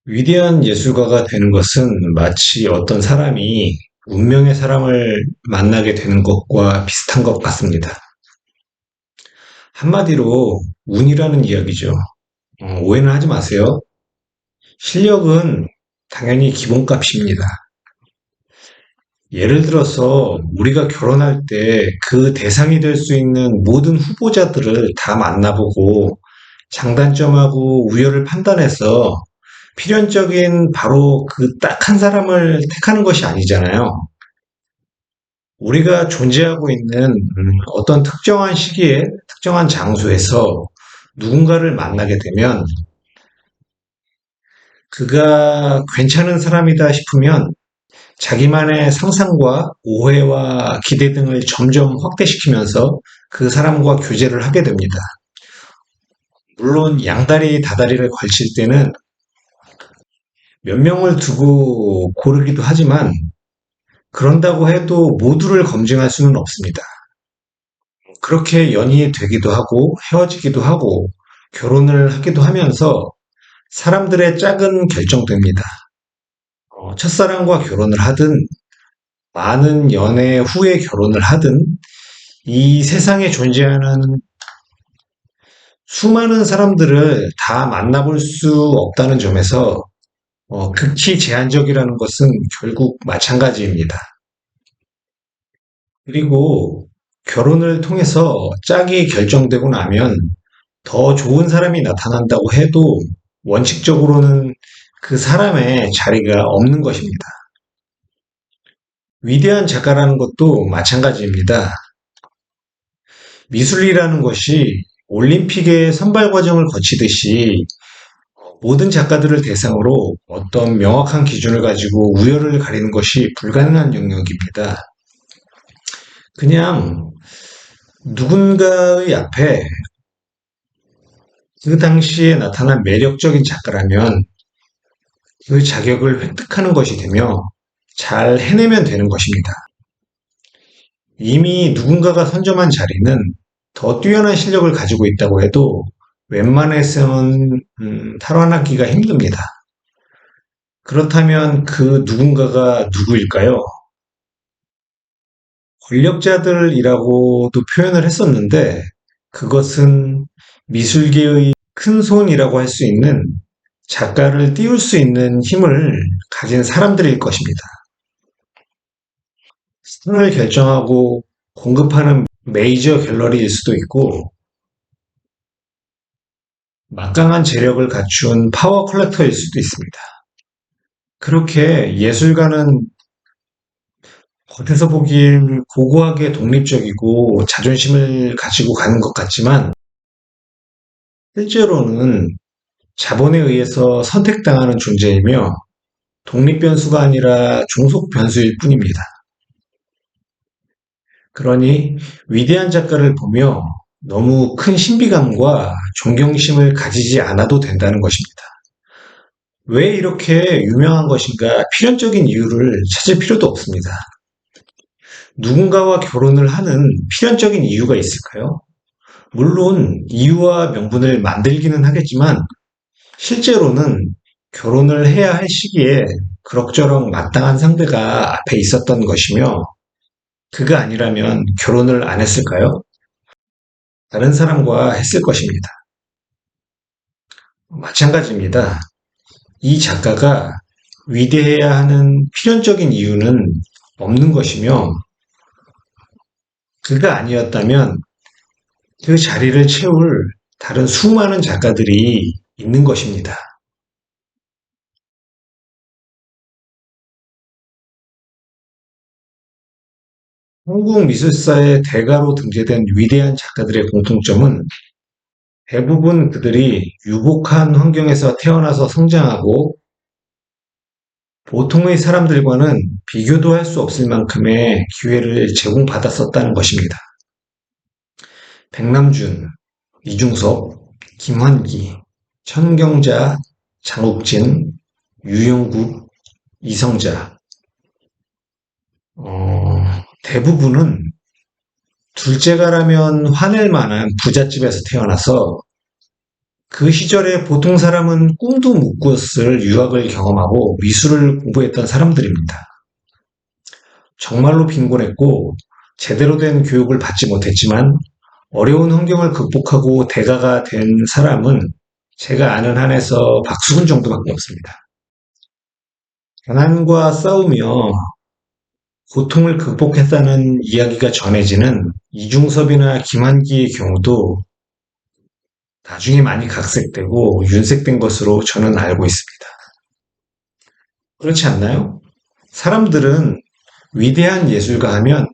위대한 예술가가 되는 것은 마치 어떤 사람이 운명의 사람을 만나게 되는 것과 비슷한 것 같습니다. 한마디로 운이라는 이야기죠. 오해는 하지 마세요. 실력은 당연히 기본값입니다. 예를 들어서 우리가 결혼할 때 그 대상이 될 수 있는 모든 후보자들을 다 만나보고 장단점하고 우열을 판단해서 필연적인 바로 그 딱 한 사람을 택하는 것이 아니잖아요. 우리가 존재하고 있는 어떤 특정한 시기에 특정한 장소에서 누군가를 만나게 되면 그가 괜찮은 사람이다 싶으면 자기만의 상상과 오해와 기대 등을 점점 확대시키면서 그 사람과 교제를 하게 됩니다. 물론 양다리 다다리를 걸칠 때는 몇 명을 두고 고르기도 하지만 그런다고 해도 모두를 검증할 수는 없습니다. 그렇게 연인이 되기도 하고 헤어지기도 하고 결혼을 하기도 하면서 사람들의 짝은 결정됩니다. 첫사랑과 결혼을 하든 많은 연애 후에 결혼을 하든 이 세상에 존재하는 수많은 사람들을 다 만나볼 수 없다는 점에서 극히 제한적이라는 것은 결국 마찬가지입니다. 그리고 결혼을 통해서 짝이 결정되고 나면 더 좋은 사람이 나타난다고 해도 원칙적으로는 그 사람의 자리가 없는 것입니다. 위대한 작가라는 것도 마찬가지입니다. 미술이라는 것이 올림픽의 선발 과정을 거치듯이 모든 작가들을 대상으로 어떤 명확한 기준을 가지고 우열을 가리는 것이 불가능한 영역입니다. 그냥 누군가의 앞에 그 당시에 나타난 매력적인 작가라면 그 자격을 획득하는 것이 되며 잘 해내면 되는 것입니다. 이미 누군가가 선점한 자리는 더 뛰어난 실력을 가지고 있다고 해도 웬만해서는 탈환하기가 힘듭니다. 그렇다면 그 누군가가 누구일까요? 권력자들이라고도 표현을 했었는데 그것은 미술계의 큰 손이라고 할 수 있는 작가를 띄울 수 있는 힘을 가진 사람들일 것입니다. 스타를 결정하고 공급하는 메이저 갤러리일 수도 있고 막강한 재력을 갖춘 파워 컬렉터일 수도 있습니다. 그렇게 예술가는 겉에서 보기엔 고고하게 독립적이고 자존심을 가지고 가는 것 같지만 실제로는 자본에 의해서 선택당하는 존재이며 독립변수가 아니라 종속변수일 뿐입니다. 그러니 위대한 작가를 보며 너무 큰 신비감과 존경심을 가지지 않아도 된다는 것입니다. 왜 이렇게 유명한 것인가 필연적인 이유를 찾을 필요도 없습니다. 누군가와 결혼을 하는 필연적인 이유가 있을까요? 물론 이유와 명분을 만들기는 하겠지만 실제로는 결혼을 해야 할 시기에 그럭저럭 마땅한 상대가 앞에 있었던 것이며 그가 아니라면 결혼을 안 했을까요? 다른 사람과 했을 것입니다. 마찬가지입니다. 이 작가가 위대해야 하는 필연적인 이유는 없는 것이며 그가 아니었다면 그 자리를 채울 다른 수많은 작가들이 있는 것입니다. 한국 미술사의 대가로 등재된 위대한 작가들의 공통점은 대부분 그들이 유복한 환경에서 태어나서 성장하고 보통의 사람들과는 비교도 할 수 없을 만큼의 기회를 제공받았었다는 것입니다. 백남준, 이중섭, 김환기, 천경자, 장욱진, 유영국, 이성자, 대부분은 둘째가라면 화낼 만한 부잣집에서 태어나서 그 시절에 보통 사람은 꿈도 못 꿨을 유학을 경험하고 미술을 공부했던 사람들입니다. 정말로 빈곤했고 제대로 된 교육을 받지 못했지만 어려운 환경을 극복하고 대가가 된 사람은 제가 아는 한에서 박수근 정도밖에 없습니다. 가난과 싸우며 고통을 극복했다는 이야기가 전해지는 이중섭이나 김한기의 경우도 나중에 많이 각색되고 윤색된 것으로 저는 알고 있습니다. 그렇지 않나요? 사람들은 위대한 예술가 하면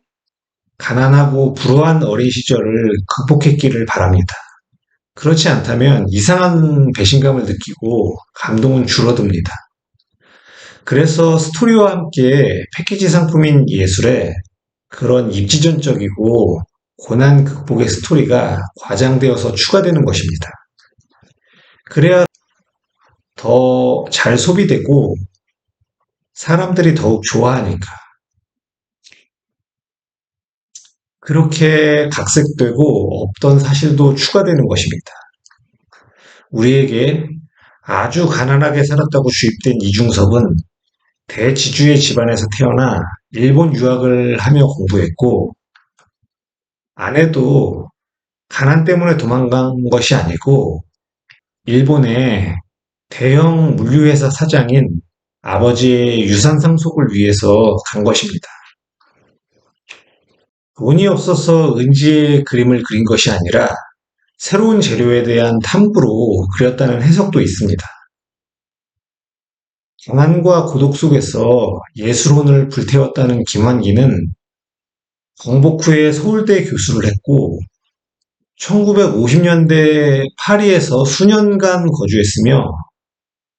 가난하고 불우한 어린 시절을 극복했기를 바랍니다. 그렇지 않다면 이상한 배신감을 느끼고 감동은 줄어듭니다. 그래서 스토리와 함께 패키지 상품인 예술에 그런 입지전적이고 고난 극복의 스토리가 과장되어서 추가되는 것입니다. 그래야 더 잘 소비되고 사람들이 더욱 좋아하니까. 그렇게 각색되고 없던 사실도 추가되는 것입니다. 우리에게 아주 가난하게 살았다고 주입된 이중섭은 대지주의 집안에서 태어나 일본 유학을 하며 공부했고, 아내도 가난 때문에 도망간 것이 아니고 일본의 대형 물류회사 사장인 아버지의 유산 상속을 위해서 간 것입니다. 돈이 없어서 은지의 그림을 그린 것이 아니라 새로운 재료에 대한 탐구로 그렸다는 해석도 있습니다. 가난과 고독 속에서 예술혼을 불태웠다는 김환기는 광복 후에 서울대 교수를 했고 1950년대 파리에서 수년간 거주했으며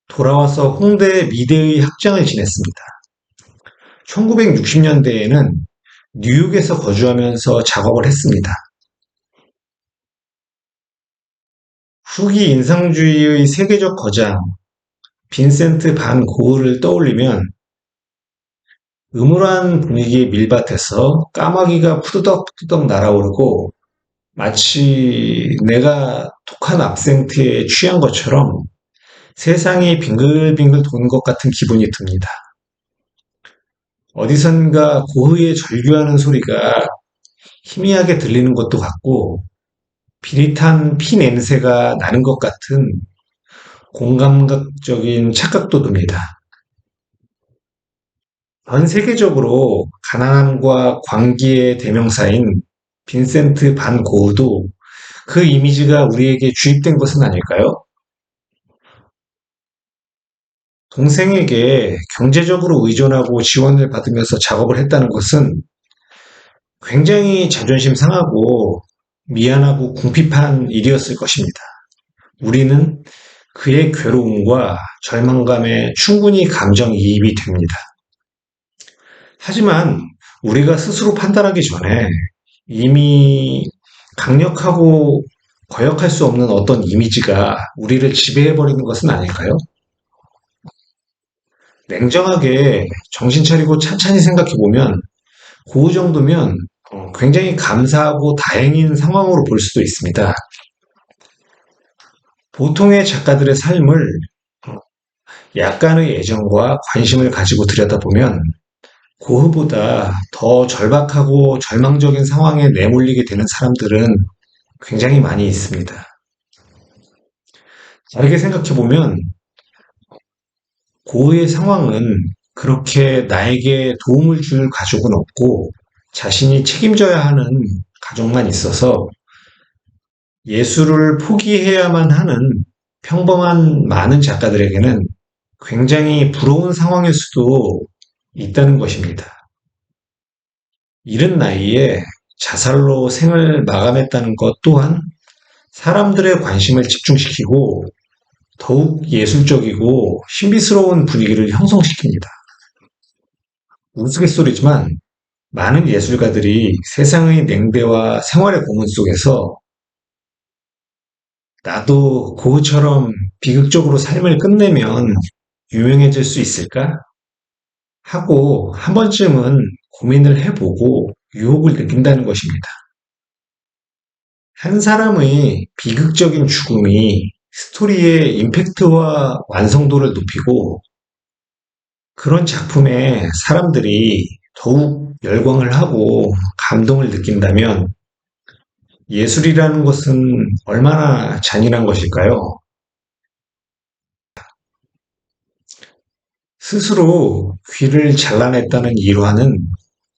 돌아와서 홍대 미대의 학장을 지냈습니다. 1960년대에는 뉴욕에서 거주하면서 작업을 했습니다. 후기 인상주의의 세계적 거장 빈센트 반 고흐를 떠올리면 음울한 분위기의 밀밭에서 까마귀가 푸드덕푸드덕 날아오르고 마치 내가 독한 압생트에 취한 것처럼 세상이 빙글빙글 도는 것 같은 기분이 듭니다. 어디선가 고흐의 절규하는 소리가 희미하게 들리는 것도 같고 비릿한 피 냄새가 나는 것 같은 공감각적인 착각도 듭니다. 전 세계적으로 가난함과 광기의 대명사인 빈센트 반 고흐도 그 이미지가 우리에게 주입된 것은 아닐까요? 동생에게 경제적으로 의존하고 지원을 받으면서 작업을 했다는 것은 굉장히 자존심 상하고 미안하고 궁핍한 일이었을 것입니다. 우리는 그의 괴로움과 절망감에 충분히 감정이입이 됩니다. 하지만 우리가 스스로 판단하기 전에 이미 강력하고 거역할 수 없는 어떤 이미지가 우리를 지배해버리는 것은 아닐까요? 냉정하게 정신 차리고 찬찬히 생각해보면 그 정도면 굉장히 감사하고 다행인 상황으로 볼 수도 있습니다. 보통의 작가들의 삶을 약간의 애정과 관심을 가지고 들여다보면 고흐보다 더 절박하고 절망적인 상황에 내몰리게 되는 사람들은 굉장히 많이 있습니다. 다르게 생각해보면 고흐의 상황은 그렇게 나에게 도움을 줄 가족은 없고 자신이 책임져야 하는 가족만 있어서 예술을 포기해야만 하는 평범한 많은 작가들에게는 굉장히 부러운 상황일 수도 있다는 것입니다. 이른 나이에 자살로 생을 마감했다는 것 또한 사람들의 관심을 집중시키고 더욱 예술적이고 신비스러운 분위기를 형성시킵니다. 우스갯소리지만 많은 예술가들이 세상의 냉대와 생활의 고문 속에서 나도 고흐처럼 비극적으로 삶을 끝내면 유명해질 수 있을까? 하고 한 번쯤은 고민을 해보고 유혹을 느낀다는 것입니다. 한 사람의 비극적인 죽음이 스토리의 임팩트와 완성도를 높이고 그런 작품에 사람들이 더욱 열광을 하고 감동을 느낀다면 예술이라는 것은 얼마나 잔인한 것일까요? 스스로 귀를 잘라냈다는 일화는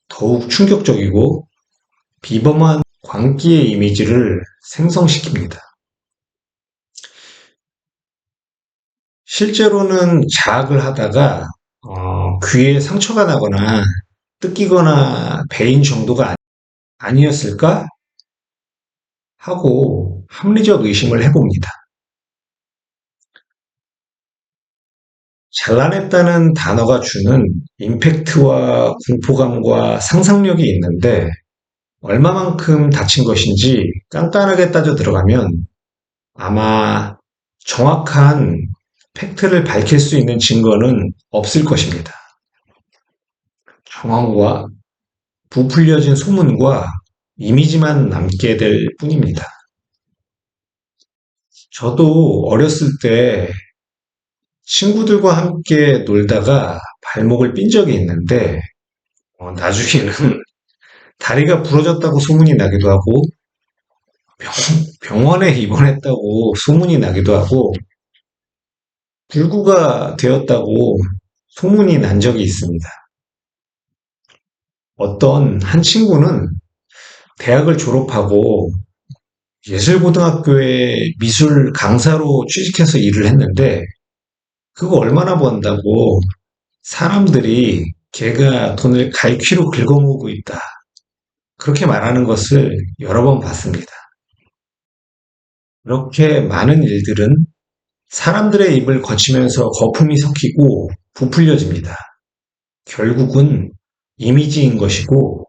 더욱 충격적이고 비범한 광기의 이미지를 생성시킵니다. 실제로는 자학을 하다가 귀에 상처가 나거나 뜯기거나 베인 정도가 아니었을까 하고 합리적 의심을 해봅니다. 잘라냈다는 단어가 주는 임팩트와 공포감과 상상력이 있는데 얼마만큼 다친 것인지 깐깐하게 따져 들어가면 아마 정확한 팩트를 밝힐 수 있는 증거는 없을 것입니다. 정황과 부풀려진 소문과 이미지만 남게 될 뿐입니다. 저도 어렸을 때 친구들과 함께 놀다가 발목을 삔 적이 있는데 나중에는 다리가 부러졌다고 소문이 나기도 하고 병원에 입원했다고 소문이 나기도 하고 불구가 되었다고 소문이 난 적이 있습니다. 어떤 한 친구는 대학을 졸업하고 예술고등학교에 미술 강사로 취직해서 일을 했는데 그거 얼마나 번다고 사람들이 걔가 돈을 갈퀴로 긁어모으고 있다. 그렇게 말하는 것을 여러 번 봤습니다. 이렇게 많은 일들은 사람들의 입을 거치면서 거품이 섞이고 부풀려집니다. 결국은 이미지인 것이고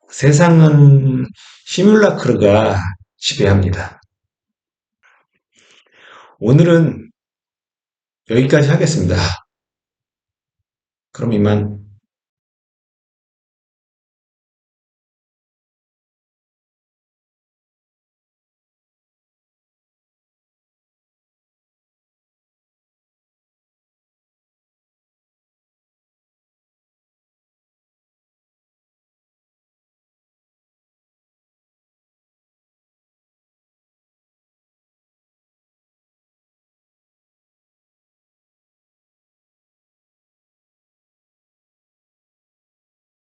세상은 시뮬라크르가 지배합니다. 오늘은 여기까지 하겠습니다. 그럼 이만.